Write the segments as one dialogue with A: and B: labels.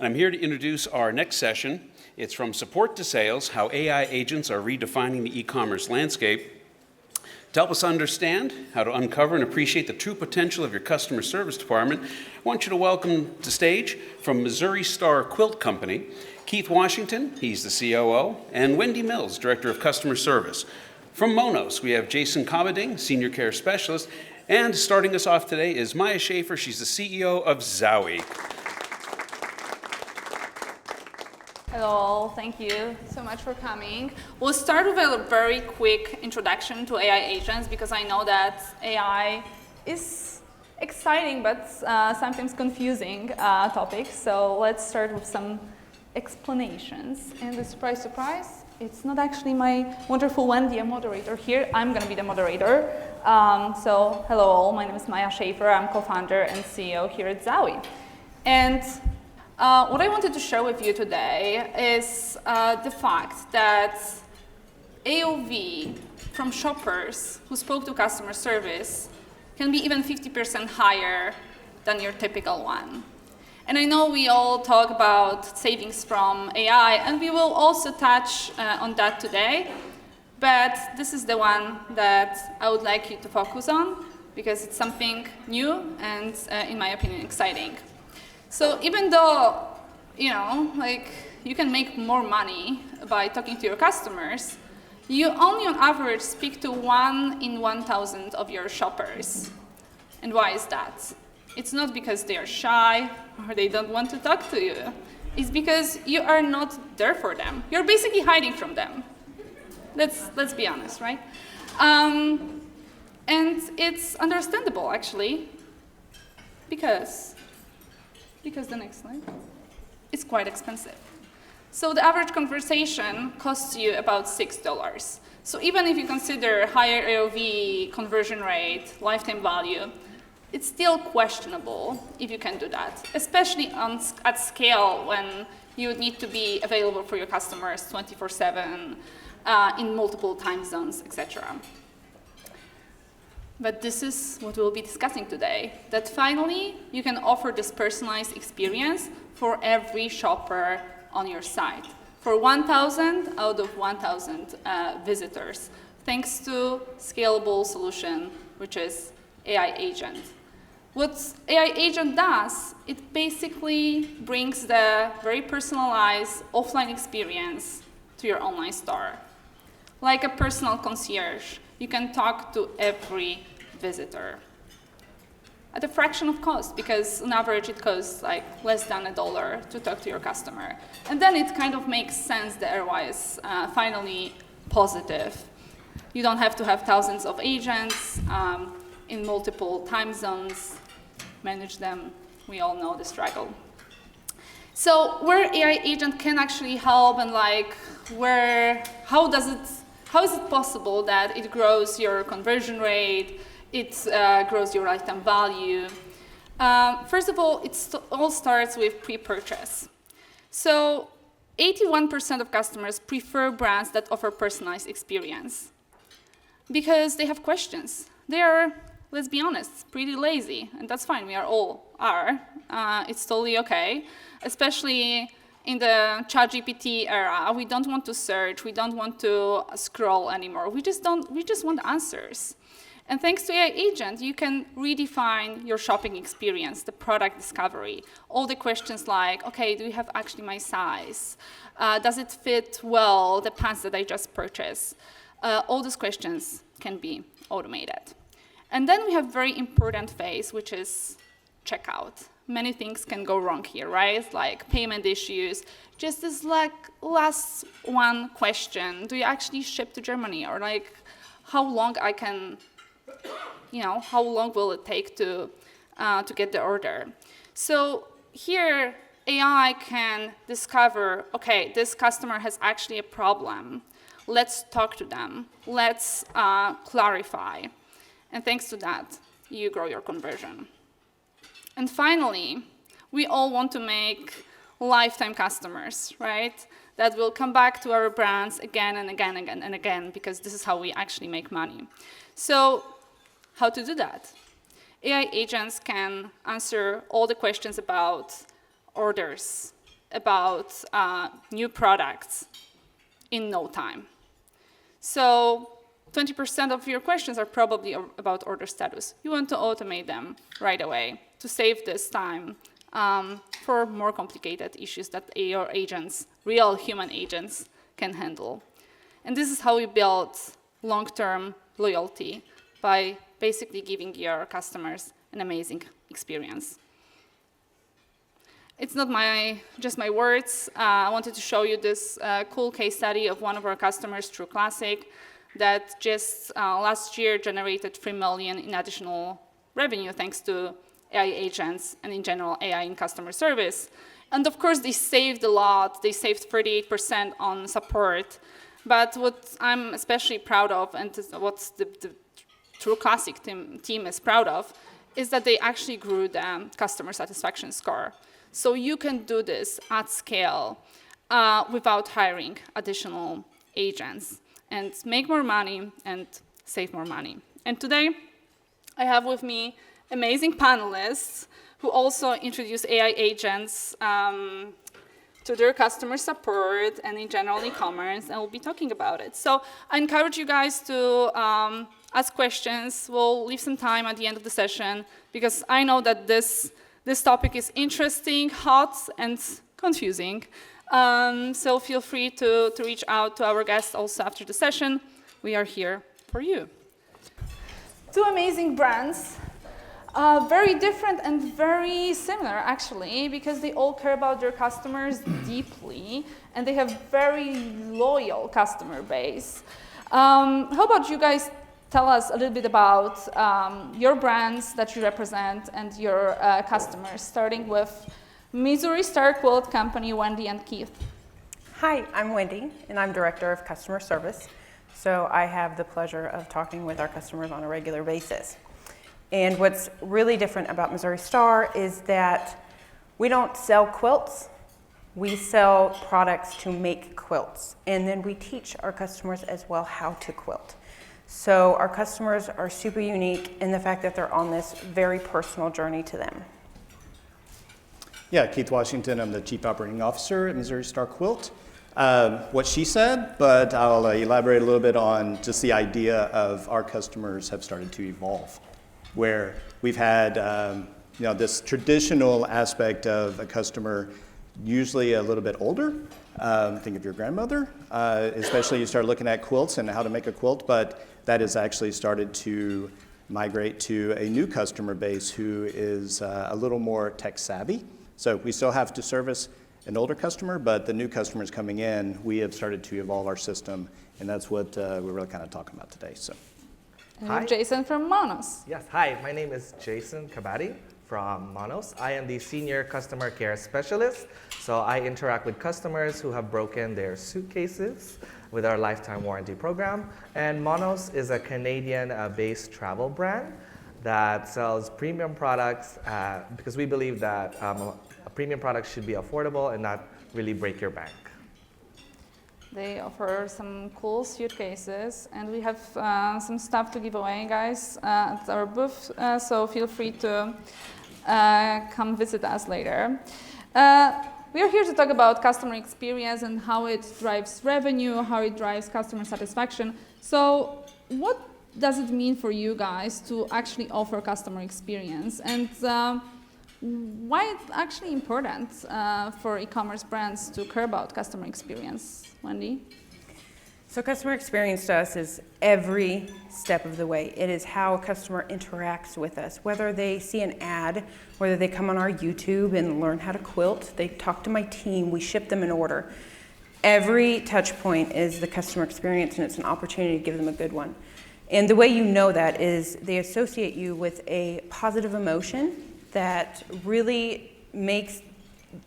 A: And I'm here to introduce our next session. It's From Support to Sales, How AI Agents Are Redefining the E-Commerce Landscape. To help us understand how to uncover and appreciate the true potential of your customer service department, I want you to welcome to stage from Missouri Star Quilt Company, Keith Washington, he's the COO, and Wendi Mills, Director of Customer Service. From Monos, we have Jacen Cabading, Senior Care Specialist, and starting us off today is Maja Schaefer, she's the CEO of Zowie.
B: Hello, thank you so much for coming. We'll start with a very quick introduction to AI agents because I know that AI is exciting but sometimes confusing topic. So let's start with some explanations. And the surprise, surprise, it's not actually my wonderful Wendi, a moderator here. I'm going to be the moderator. So hello all, my name is Maja Schaefer. I'm co-founder and CEO here at Zowie. And what I wanted to share with you today is the fact that AOV from shoppers who spoke to customer service can be even 50% higher than your typical one. And I know we all talk about savings from AI, and we will also touch on that today, but this is the one that I would like you to focus on because it's something new and, in my opinion, exciting. So even though, you can make more money by talking to your customers, you only on average speak to 1 in 1,000 of your shoppers. And why is that? It's not because they are shy or they don't want to talk to you. It's because you are not there for them. You're basically hiding from them. Let's be honest, right? And it's understandable, actually, because the next slide, it's quite expensive. So the average conversation costs you about $6. So even if you consider higher AOV, conversion rate, lifetime value, it's still questionable if you can do that, especially at scale when you would need to be available for your customers 24/7 in multiple time zones, etc. But this is what we'll be discussing today, that finally you can offer this personalized experience for every shopper on your site, for 1,000 out of 1,000 visitors, thanks to scalable solution, which is AI Agent. What AI Agent does, it basically brings the very personalized offline experience to your online store. Like a personal concierge, you can talk to every visitor at a fraction of cost, because on average it costs like less than $1 to talk to your customer. And then it kind of makes sense, the ROI is finally positive. You don't have to have thousands of agents in multiple time zones, manage them. We all know the struggle. So where AI agent can actually help, and how is it possible that it grows your conversion rate, it grows your lifetime value? First of all, it all starts with pre-purchase. So 81% of customers prefer brands that offer personalized experience because they have questions. They are, let's be honest, pretty lazy, and that's fine, we all are. It's totally okay, especially in the ChatGPT era. We don't want to search, we don't want to scroll anymore. We just want answers. And thanks to AI Agent, you can redefine your shopping experience, the product discovery. All the questions like, okay, do you have actually my size? Does it fit well, the pants that I just purchased? All those questions can be automated. And then we have very important phase, which is checkout. Many things can go wrong here, right? Like payment issues. Just this last one question: do you actually ship to Germany? Or how long how long will it take to get the order? So here, AI can discover, okay, this customer has actually a problem. Let's talk to them. Let's clarify. And thanks to that, you grow your conversion. And finally, we all want to make lifetime customers, right? That will come back to our brands again and again and again and again, because this is how we actually make money. So how to do that? AI agents can answer all the questions about orders, about new products in no time. So 20% of your questions are probably about order status. You want to automate them right away to save this time for more complicated issues that your agents, real human agents, can handle. And this is how we build long-term loyalty, by basically giving your customers an amazing experience. It's not just my words. I wanted to show you this cool case study of one of our customers, True Classic, that just last year generated $3 million in additional revenue thanks to AI agents and in general AI in customer service. And of course, they saved a lot. They saved 38% on support. But what I'm especially proud of, and what the True Classic team is proud of, is that they actually grew the customer satisfaction score. So you can do this at scale without hiring additional agents and make more money and save more money. And today, I have with me amazing panelists who also introduce AI agents to their customer support and in general e-commerce, and we'll be talking about it. So I encourage you guys to ask questions. We'll leave some time at the end of the session because I know that this topic is interesting, hot, and confusing. So feel free to reach out to our guests also after the session. We are here for you. Two amazing brands. Very different and very similar, actually, because they all care about their customers deeply, and they have very loyal customer base. How about you guys tell us a little bit about your brands that you represent and your customers, starting with Missouri Star Quilt Company, Wendi and Keith.
C: Hi, I'm Wendi, and I'm Director of Customer Service. So I have the pleasure of talking with our customers on a regular basis. And what's really different about Missouri Star is that we don't sell quilts, we sell products to make quilts. And then we teach our customers as well how to quilt. So our customers are super unique in the fact that they're on this very personal journey to them.
D: Yeah, Keith Washington, I'm the Chief Operating Officer at Missouri Star Quilt. What she said, but I'll elaborate a little bit on just the idea of our customers have started to evolve, where we've had this traditional aspect of a customer, usually a little bit older. Think of your grandmother, especially you start looking at quilts and how to make a quilt, but that has actually started to migrate to a new customer base who is a little more tech savvy. So we still have to service an older customer, but the new customers coming in, we have started to evolve our system, and that's what we're really kind of talking about today. So.
B: And hi. Jacen from Monos.
E: Yes, hi, my name is Jacen Cabading from Monos. I am the Senior Customer Care Specialist, so I interact with customers who have broken their suitcases with our lifetime warranty program. And Monos is a Canadian-based travel brand that sells premium products because we believe that a premium product should be affordable and not really break your bank.
B: They offer some cool suitcases, and we have some stuff to give away, guys, at our booth, so feel free to come visit us later. We are here to talk about customer experience and how it drives revenue, how it drives customer satisfaction. So what does it mean for you guys to actually offer customer experience, and why it's actually important for e-commerce brands to care about customer experience? Wendi?
C: So customer experience to us is every step of the way. It is how a customer interacts with us, whether they see an ad, whether they come on our YouTube and learn how to quilt, they talk to my team, we ship them an order. Every touch point is the customer experience, and it's an opportunity to give them a good one. And the way you know that is they associate you with a positive emotion that really makes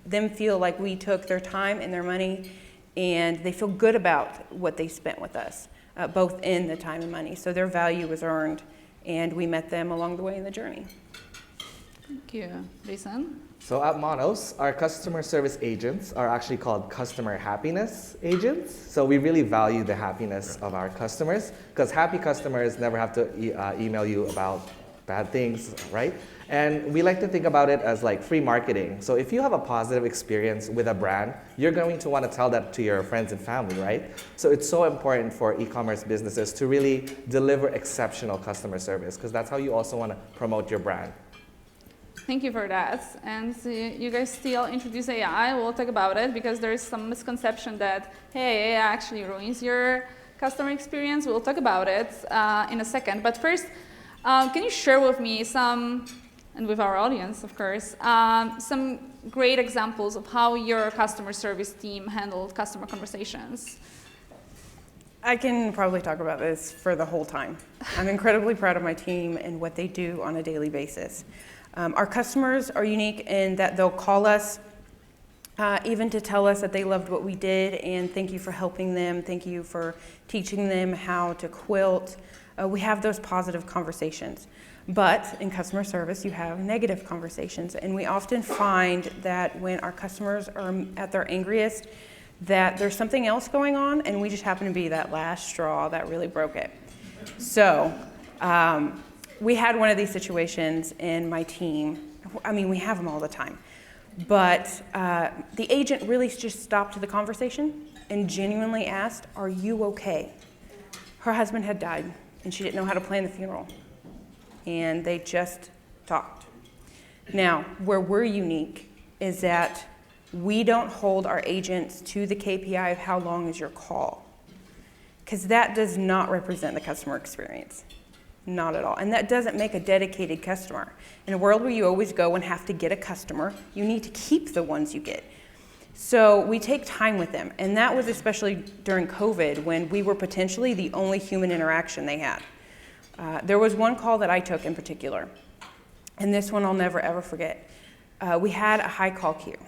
C: them feel like we took their time and their money, and they feel good about what they spent with us, both in the time and money. So their value was earned, and we met them along the way in the journey.
B: Thank you. Jacen?
E: So at Monos, our customer service agents are actually called customer happiness agents. So we really value the happiness of our customers, because happy customers never have to email you about bad things, right? And we like to think about it as like free marketing. So if you have a positive experience with a brand, you're going to want to tell that to your friends and family, right? So it's so important for e-commerce businesses to really deliver exceptional customer service, because that's how you also want to promote your brand.
B: Thank you for that. And you guys still introduce AI. We'll talk about it because there is some misconception that, hey, AI actually ruins your customer experience. We'll talk about it in a second. But first, can you share with me some, and with our audience, of course, some great examples of how your customer service team handled customer conversations?
C: I can probably talk about this for the whole time. I'm incredibly proud of my team and what they do on a daily basis. Our customers are unique in that they'll call us even to tell us that they loved what we did and thank you for helping them, thank you for teaching them how to quilt. We have those positive conversations. But in customer service, you have negative conversations. And we often find that when our customers are at their angriest, that there's something else going on and we just happen to be that last straw that really broke it. So we had one of these situations in my team. I mean, we have them all the time. But the agent really just stopped the conversation and genuinely asked, "Are you okay?" Her husband had died and she didn't know how to plan the funeral. And they just talked. Now, where we're unique is that we don't hold our agents to the KPI of how long is your call, because that does not represent the customer experience. Not at all. And that doesn't make a dedicated customer. In a world where you always go and have to get a customer, you need to keep the ones you get. So we take time with them. And that was especially during COVID when we were potentially the only human interaction they had. There was one call that I took in particular. And this one I'll never ever forget. We had a high call queue.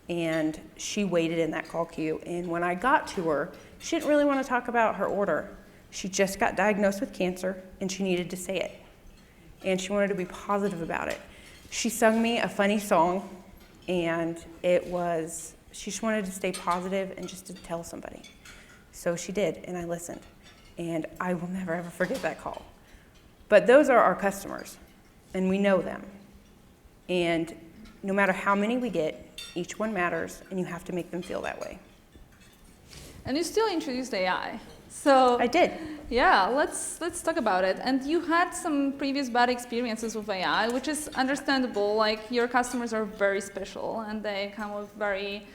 C: And she waited in that call queue. And when I got to her, she didn't really want to talk about her order. She just got diagnosed with cancer, and she needed to say it. And she wanted to be positive about it. She sung me a funny song, and she just wanted to stay positive and just to tell somebody. So she did, and I listened. And I will never, ever forget that call. But those are our customers, and we know them. And no matter how many we get, each one matters, and you have to make them feel that way.
B: And you still introduced AI. So
C: I did.
B: Yeah, let's talk about it. And you had some previous bad experiences with AI, which is understandable. Like, your customers are very special and they come with very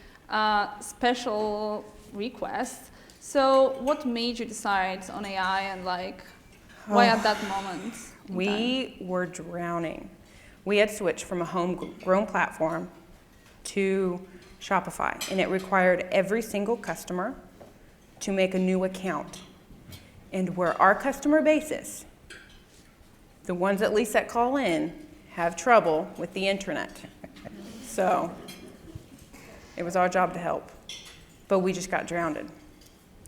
B: special requests. So what made you decide on AI and why at that moment?
C: We were drowning. We had switched from a homegrown platform to Shopify, and it required every single customer to make a new account. And where our customer base is, the ones at least that call in, have trouble with the internet. So it was our job to help. But we just got drowned.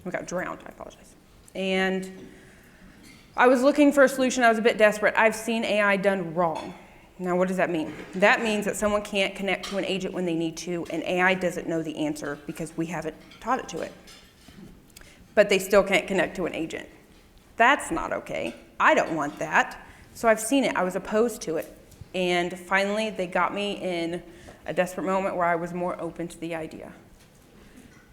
C: We got drowned, I apologize. And I was looking for a solution. I was a bit desperate. I've seen AI done wrong. Now, what does that mean? That means that someone can't connect to an agent when they need to, and AI doesn't know the answer because we haven't taught it to it. But they still can't connect to an agent. That's not okay. I don't want that. So I've seen it. I was opposed to it. And finally, they got me in a desperate moment where I was more open to the idea.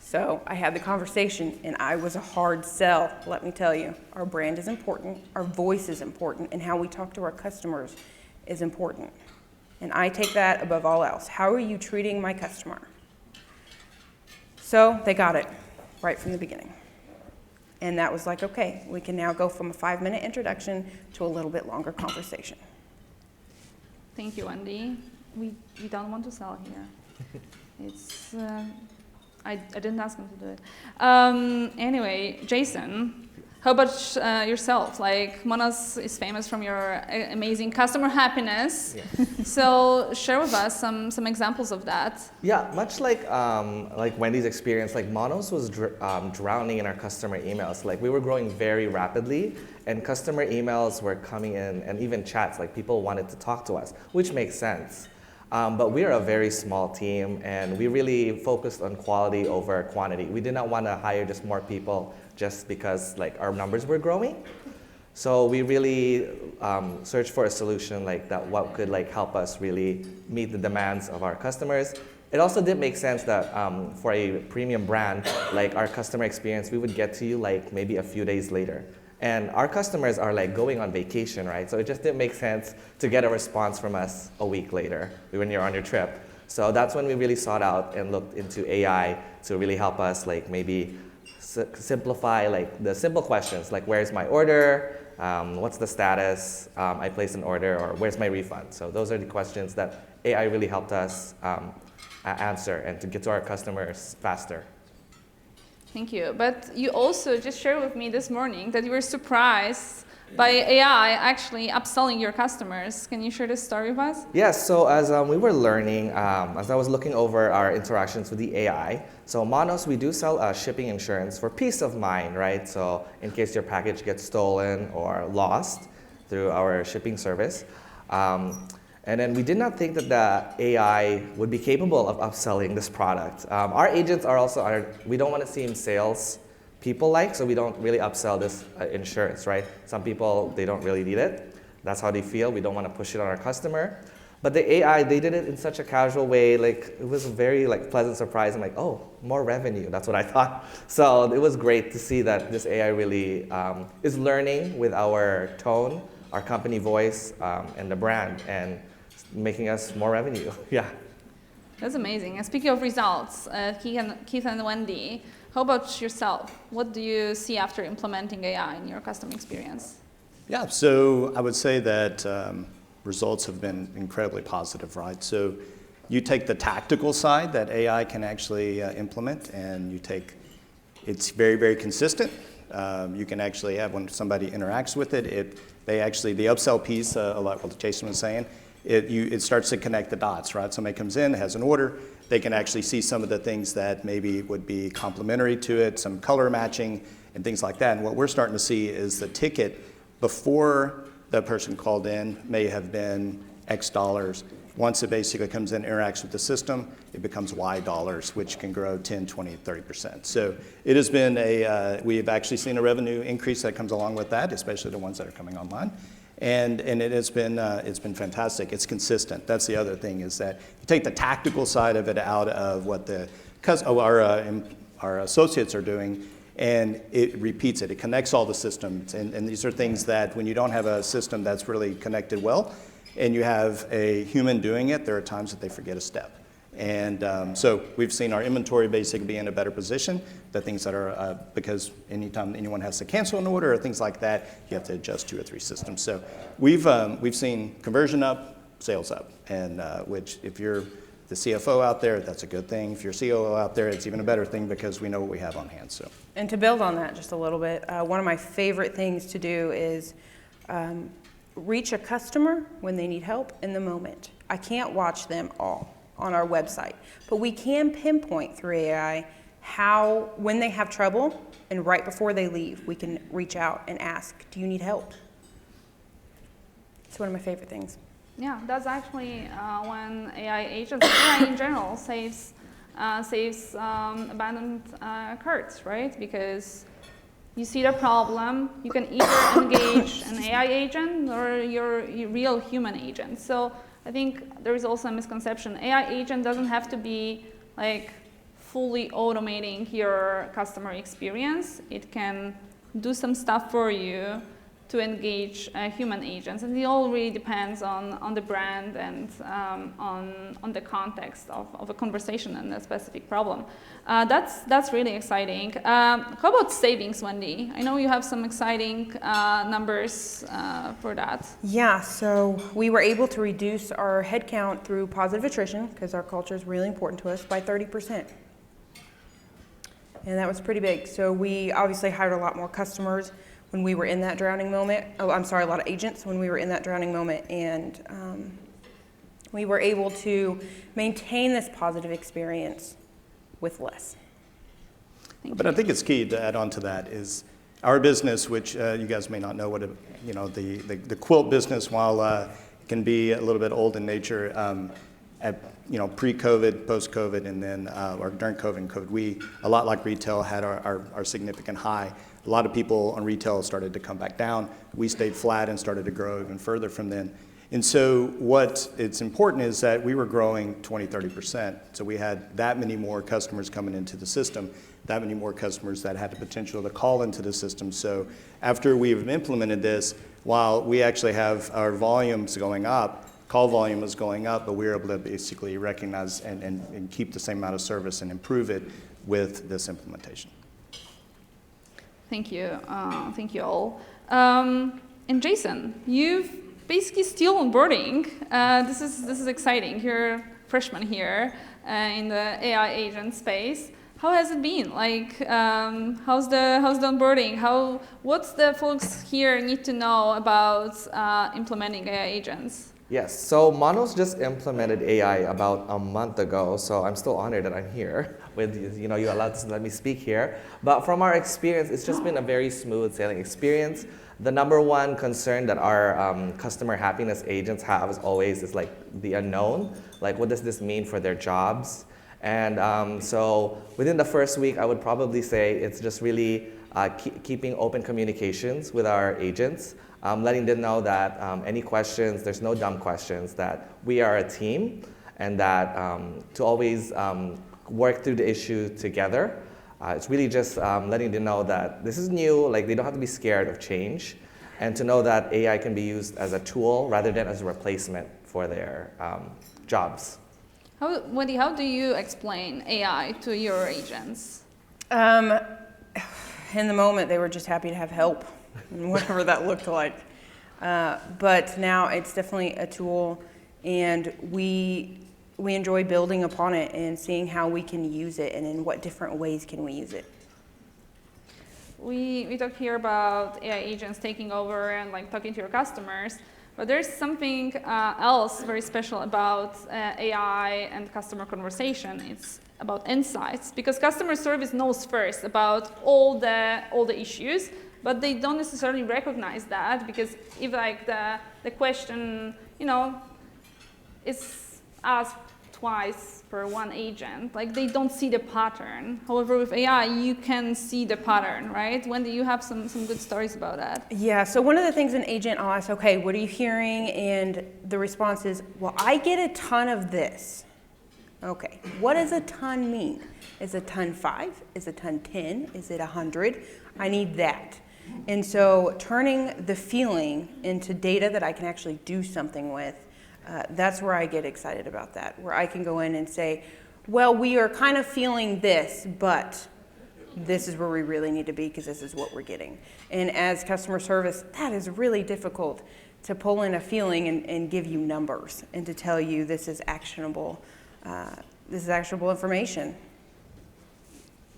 C: So I had the conversation, and I was a hard sell, let me tell you. Our brand is important, our voice is important, and how we talk to our customers is important. And I take that above all else. How are you treating my customer? So they got it right from the beginning. And that was like, okay, we can now go from a 5-minute introduction to a little bit longer conversation.
B: Thank you, Wendi. We don't want to sell here. It's I didn't ask him to do it. Anyway, Jacen, how about yourself? Monos is famous from your amazing customer happiness. Yeah. So share with us some examples of that.
E: Yeah, much like Wendy's experience, Monos was drowning in our customer emails. We were growing very rapidly, and customer emails were coming in, and even chats. People wanted to talk to us, which makes sense. But we are a very small team, and we really focused on quality over quantity. We did not want to hire just more people just because our numbers were growing. So we really searched for a solution like that, what could like help us really meet the demands of our customers. It also did make sense that for a premium brand, like our customer experience, we would get to you like maybe a few days later. And our customers are like going on vacation, right? So it just didn't make sense to get a response from us a week later when you're on your trip. So that's when we really sought out and looked into AI to really help us like maybe simplify like the simple questions like where's my order, what's the status, I placed an order, or where's my refund. So those are the questions that AI really helped us answer and to get to our customers faster.
B: Thank you. But you also just shared with me this morning that you were surprised by AI actually upselling your customers. Can you share this story with us?
E: Yes, so as we were learning, as I was looking over our interactions with the AI, so Monos, we do sell shipping insurance for peace of mind, right? So in case your package gets stolen or lost through our shipping service. And then we did not think that the AI would be capable of upselling this product. Our agents are also, we don't want to seem sales people like, so we don't really upsell this insurance, right? Some people, they don't really need it. That's how they feel. We don't want to push it on our customer. But the AI, they did it in such a casual way, like it was a very like pleasant surprise. I'm like, oh, more revenue. That's what I thought. So it was great to see that this AI really is learning with our tone, our company voice, and the brand, and making us more revenue. Yeah.
B: That's amazing. And speaking of results, Keith and Wendi, how about yourself? What do you see after implementing AI in your customer experience?
D: Yeah, so I would say that results have been incredibly positive, right? So you take the tactical side that AI can actually implement, and you take, it's very, very consistent. You can actually have, when somebody interacts with it, the upsell piece, a lot what Jacen was saying, it starts to connect the dots, right? Somebody comes in, has an order, they can actually see some of the things that maybe would be complementary to it, some color matching and things like that. And what we're starting to see is the ticket before the person called in may have been X dollars. Once it basically comes in, interacts with the system, it becomes Y dollars, which can grow 10, 20, 30%. So it has been we've actually seen a revenue increase that comes along with that, especially the ones that are coming online. And it's been fantastic. It's consistent. That's the other thing, is that you take the tactical side of it out of what our associates are doing, and it repeats it. It connects all the systems. And these are things that when you don't have a system that's really connected well, and you have a human doing it, there are times that they forget a step. And so we've seen our inventory basically be in a better position. The things that are, because anytime anyone has to cancel an order or things like that, you have to adjust 2 or 3 systems. So we've seen conversion up, sales up, and which if you're the CFO out there, that's a good thing. If you're COO out there, it's even a better thing because we know what we have on hand. So.
C: And to build on that just a little bit, one of my favorite things to do is reach a customer when they need help in the moment. I can't watch them all on our website, but we can pinpoint through AI when they have trouble, and right before they leave, we can reach out and ask, do you need help? It's one of my favorite things.
B: Yeah, that's actually when AI agents, AI in general, saves abandoned carts, right? Because you see the problem, you can either engage an AI agent or your real human agent. So I think there is also a misconception. AI agent doesn't have to be like fully automating your customer experience. It can do some stuff for you to engage human agents, and it all really depends on the brand and on the context of a conversation and a specific problem. That's really exciting. How about savings, Wendi? I know you have some exciting numbers for that.
C: Yeah, so we were able to reduce our headcount through positive attrition, because our culture is really important to us, by 30%. And that was pretty big. So we obviously hired a lot more customers when we were in that drowning moment. A lot of agents when we were in that drowning moment. And we were able to maintain this positive experience with less.
D: But I think it's key to add on to that is our business, which you guys may not know what, the quilt business, while it can be a little bit old in nature, pre-COVID, post-COVID, and then or during COVID and COVID, we, a lot like retail, had our significant high. A lot of people on retail started to come back down. We stayed flat and started to grow even further from then. And so what it's important is that we were growing 20, 30%. So we had that many more customers coming into the system, that many more customers that had the potential to call into the system. So after we've implemented this, while we actually have our volumes going up, call volume is going up, but we were able to basically recognize and keep the same amount of service and improve it with this implementation.
B: Thank you. Thank you all. And Jacen, you've basically still onboarding. This is exciting. You're a freshman here in the AI agent space. How has it been? Like, how's the onboarding? What's the folks here need to know about implementing AI agents?
E: Yes, so Monos just implemented AI about a month ago, so I'm still honored that I'm here with you allowed to let me speak here. But from our experience, it's just been a very smooth sailing experience. The number one concern that our customer happiness agents have is like the unknown. Like, what does this mean for their jobs? And so within the first week, I would probably say it's just really keeping open communications with our agents, letting them know that any questions, there's no dumb questions, that we are a team, and that to always work through the issue together. It's really just letting them know that this is new, like they don't have to be scared of change, and to know that AI can be used as a tool rather than as a replacement for their jobs.
B: Wendi, how do you explain AI to your agents?
C: In the moment, they were just happy to have help, whatever that looked like. But now it's definitely a tool, and we enjoy building upon it and seeing how we can use it and in what different ways can we use it.
B: We talk here about AI agents taking over and like talking to your customers, but there's something else very special about AI and customer conversation. It's about insights, because customer service knows first about all the issues, but they don't necessarily recognize that, because if like the question is asked twice per one agent, like they don't see the pattern. However, with AI, you can see the pattern, right? Wendi, you have some good stories about that.
C: Yeah, so one of the things an agent, I'll ask, okay, what are you hearing? And the response is, well, I get a ton of this. Okay, what does a ton mean? Is a ton 5? Is a ton 10? Is it 100? I need that. And so turning the feeling into data that I can actually do something with, that's where I get excited about that, where I can go in and say, well, we are kind of feeling this, but this is where we really need to be because this is what we're getting. And as customer service, that is really difficult to pull in a feeling and give you numbers and to tell you this is actionable information.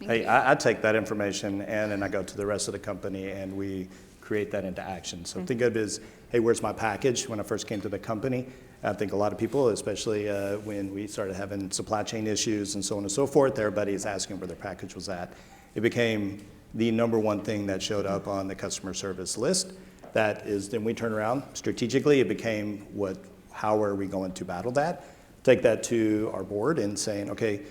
D: Hey, I take that information and I go to the rest of the company and we create that into action. So think of it as, hey, where's my package? When I first came to the company, I think a lot of people, especially when we started having supply chain issues and so on and so forth, everybody is asking where their package was at. It became the number one thing that showed up on the customer service list. That is, then we turn around strategically, it became how are we going to battle that? Take that to our board and saying, okay,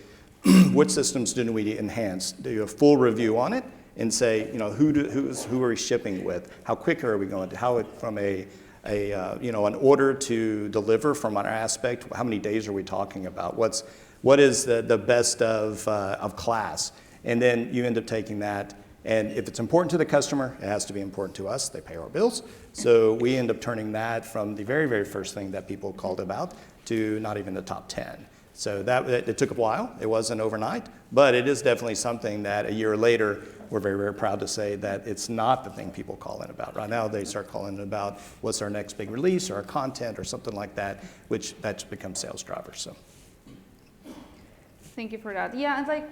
D: what systems do we enhance? Do a full review on it and say, who are we shipping with? How quick are we going to? How from an order to deliver from our aspect? How many days are we talking about? What is the best of class? And then you end up taking that, and if it's important to the customer, it has to be important to us. They pay our bills, so we end up turning that from the very, very first thing that people called about to not even the top 10. So it took a while. It wasn't overnight, but it is definitely something that a year later, we're very, very proud to say that it's not the thing people call in about. Right now, they start calling in about what's our next big release or our content or something like that, which that's become sales drivers. So.
B: Thank you for that. Yeah, it's like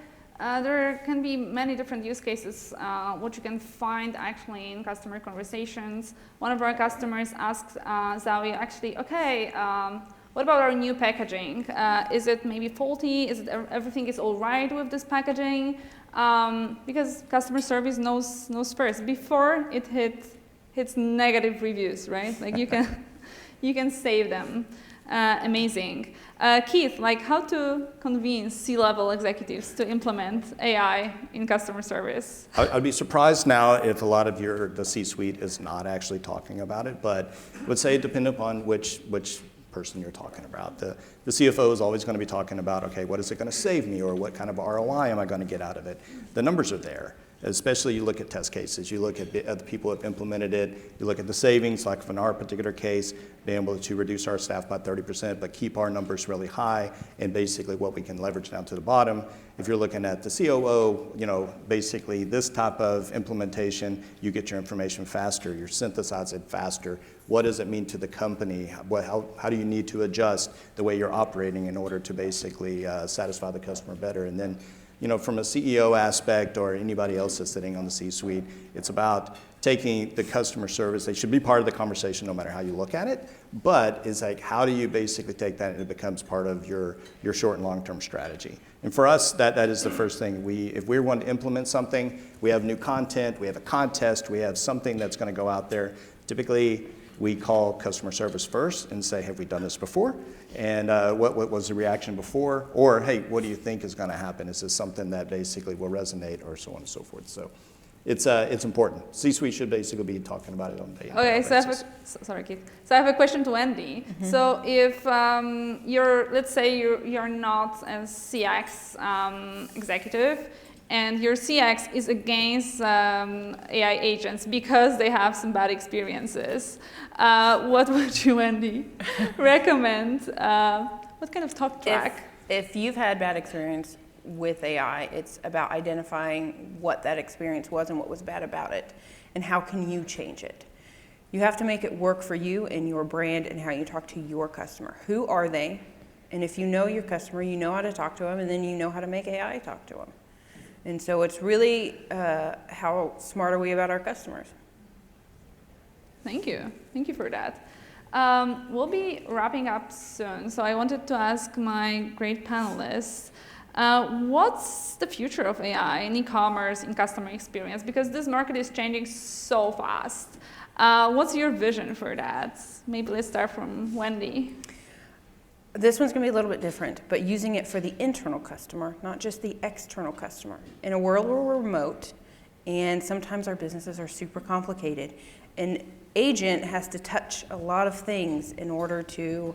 B: there can be many different use cases, what you can find actually in customer conversations. One of our customers asked Zowie, actually, okay, what about our new packaging? Is it maybe faulty? Is it everything is all right with this packaging? Because customer service knows first before it hits negative reviews, right? Like you can save them. Amazing. Keith, like how to convince C-level executives to implement AI in customer service?
D: I'd be surprised now if a lot of the C-suite is not actually talking about it, but I would say it depends upon which person you're talking about. The CFO is always going to be talking about, okay, what is it going to save me, or what kind of ROI am I going to get out of it? The numbers are there. Especially you look at test cases, you look at the people who have implemented it, you look at the savings, like in our particular case, being able to reduce our staff by 30%, but keep our numbers really high, and basically what we can leverage down to the bottom. If you're looking at the COO, basically this type of implementation, you get your information faster, you synthesize it faster. What does it mean to the company? How do you need to adjust the way you're operating in order to basically satisfy the customer better? And then, from a CEO aspect or anybody else that's sitting on the C-suite, it's about taking the customer service. They should be part of the conversation no matter how you look at it, but it's like, how do you basically take that and it becomes part of your short and long-term strategy? And for us, that is the first thing. If we want to implement something, we have new content, we have a contest, we have something that's going to go out there. Typically, we call customer service first and say, have we done this before? And what was the reaction before? Or, hey, what do you think is going to happen? Is this something that basically will resonate, or so on and so forth? So it's important. C-suite should basically be talking about it on a daily basis.
B: Sorry, Keith. So I have a question to Wendi. Mm-hmm. So if let's say you're not a CX executive, and your CX is against AI agents because they have some bad experiences, what would you, Wendi, recommend? What kind of talk track?
C: If you've had bad experience with AI, it's about identifying what that experience was and what was bad about it, and how can you change it. You have to make it work for you and your brand and how you talk to your customer. Who are they? And if you know your customer, you know how to talk to them, and then you know how to make AI talk to them. And so it's really how smart are we about our customers?
B: Thank you. Thank you for that. We'll be wrapping up soon, so I wanted to ask my great panelists, what's the future of AI in e-commerce, in customer experience? Because this market is changing so fast. What's your vision for that? Maybe let's start from Wendi.
C: This one's going to be a little bit different, but using it for the internal customer, not just the external customer. In a world where we're remote, and sometimes our businesses are super complicated, an agent has to touch a lot of things in order to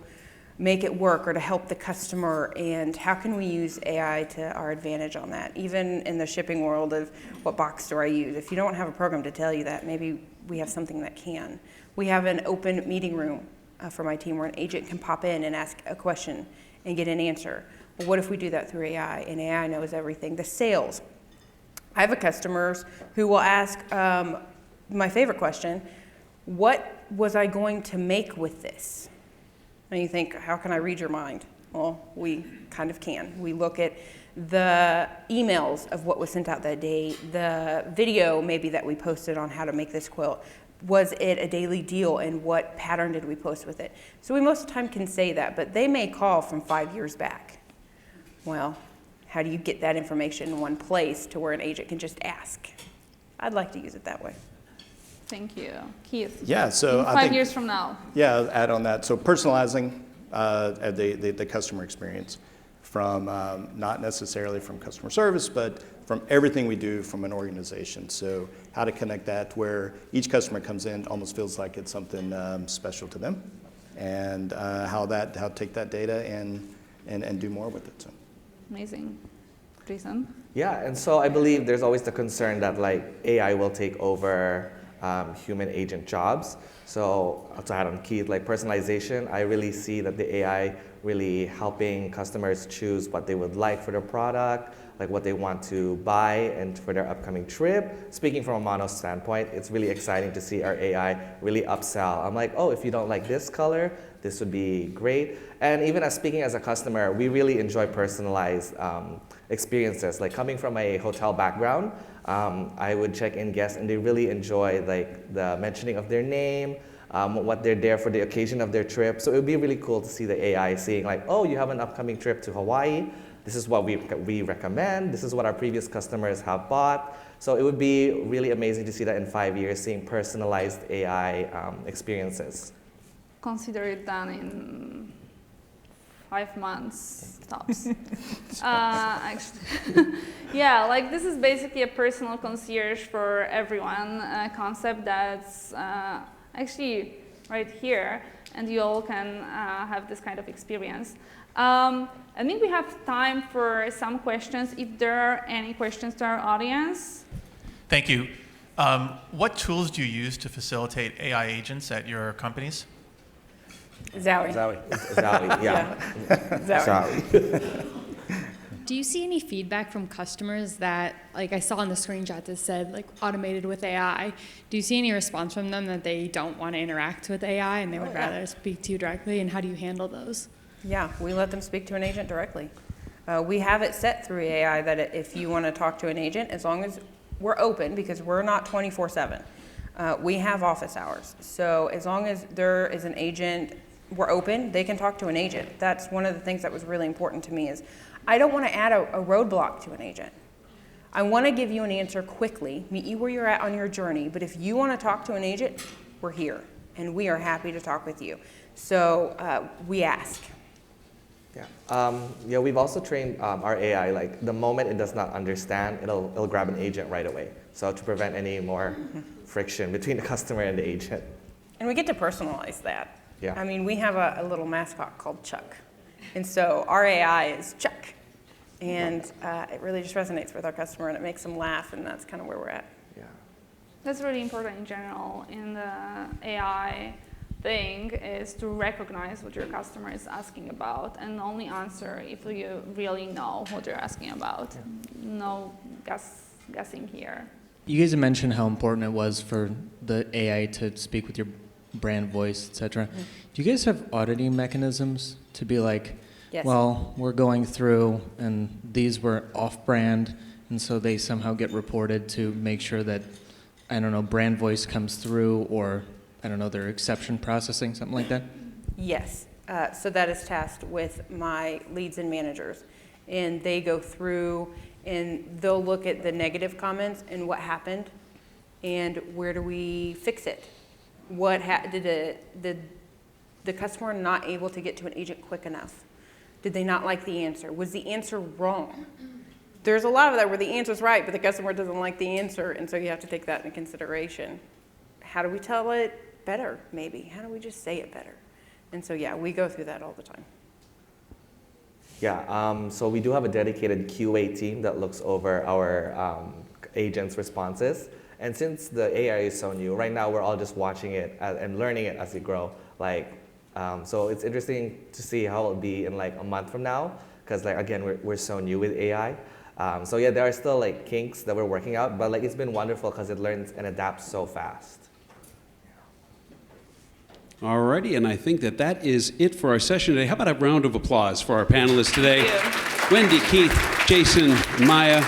C: make it work or to help the customer, and how can we use AI to our advantage on that? Even in the shipping world of what box do I use? If you don't have a program to tell you that, maybe we have something that can. We have an open meeting room for my team where an agent can pop in and ask a question and get an answer. But what if we do that through AI, and AI knows everything? The sales. I have customers who will ask my favorite question, what was I going to make with this? And you think, how can I read your mind? Well, we kind of can. We look at the emails of what was sent out that day, the video maybe that we posted on how to make this quilt. Was it a daily deal, and what pattern did we post with it? So we most of the time can say that, but they may call from 5 years back. Well, how do you get that information in one place to where an agent can just ask? I'd like to use it that way.
B: Thank you. Keith?
D: Yeah, so
B: I think 5 years from now.
D: Yeah, I'll add on that. So personalizing the customer experience from not necessarily from customer service, but from everything we do from an organization. So how to connect that where each customer comes in almost feels like it's something special to them, and how to take that data and do more with it. So.
B: Amazing. Jacen?
E: Yeah, and so I believe there's always the concern that AI will take over human agent jobs. So to add on Keith, personalization, I really see that the AI really helping customers choose what they would like for their product, what they want to buy and for their upcoming trip. Speaking from a Mono standpoint, it's really exciting to see our AI really upsell. I'm like, oh, if you don't like this color, this would be great. And even speaking as a customer, we really enjoy personalized experiences. Coming from a hotel background, I would check in guests and they really enjoy the mentioning of their name, what they're there for the occasion of their trip. So it would be really cool to see the AI seeing oh, you have an upcoming trip to Hawaii. This is what we recommend. This is what our previous customers have bought. So it would be really amazing to see that in 5 years, seeing personalized AI experiences.
B: Consider it done in 5 months tops. Actually, yeah, like this is basically a personal concierge for everyone, a concept that's actually right here, and you all can have this kind of experience. I think we have time for some questions, if there are any questions to our audience.
F: Thank you. What tools do you use to facilitate AI agents at your companies?
C: Zowie.
E: Zowie, yeah.
C: Zowie.
G: Do you see any feedback from customers that, like I saw in the screenshot that said like automated with AI, do you see any response from them that they don't want to interact with AI and they would rather speak to you directly, and how do you handle those?
C: Yeah, we let them speak to an agent directly. We have it set through AI that if you want to talk to an agent, as long as we're open, because we're not 24/7, we have office hours. So as long as there is an agent, we're open, they can talk to an agent. That's one of the things that was really important to me is I don't want to add a roadblock to an agent. I want to give you an answer quickly, meet you where you're at on your journey, but if you want to talk to an agent, we're here, and we are happy to talk with you. So we ask.
E: Yeah, we've also trained our AI, like the moment it does not understand, it'll grab an agent right away. So to prevent any more friction between the customer and the agent.
C: And we get to personalize that.
E: Yeah.
C: I mean, we have a little mascot called Chuck. And so our AI is Chuck. And it really just resonates with our customer, and it makes them laugh, and that's kind of where we're at.
E: Yeah.
B: That's really important in general in the AI thing, is to recognize what your customer is asking about and only answer if you really know what you're asking about. Yeah. No guessing here.
H: You guys have mentioned how important it was for the AI to speak with your brand voice, etc. Mm-hmm. Do you guys have auditing mechanisms to be like, yes, well, we're going through and these were off-brand, and so they somehow get reported to make sure that, I don't know, brand voice comes through, or I don't know, their exception processing, something like that?
C: Yes. So that is tasked with my leads and managers. And they go through and they'll look at the negative comments and what happened and where do we fix it. What did the customer not able to get to an agent quick enough? Did they not like the answer? Was the answer wrong? There's a lot of that where the answer's right, but the customer doesn't like the answer, and so you have to take that into consideration. How do we tell it better, maybe? How do we just say it better? And so, yeah, we go through that all the time.
E: Yeah, so we do have a dedicated QA team that looks over our agents' responses. And since the AI is so new, right now we're all just watching it and learning it as we grow. So it's interesting to see how it'll be in like a month from now, because like again, we're so new with AI. So yeah, there are still like kinks that we're working out, but like it's been wonderful because it learns and adapts so fast.
A: Alrighty, and I think that is it for our session today. How about a round of applause for our panelists today? Wendi, Keith, Jacen, Maja.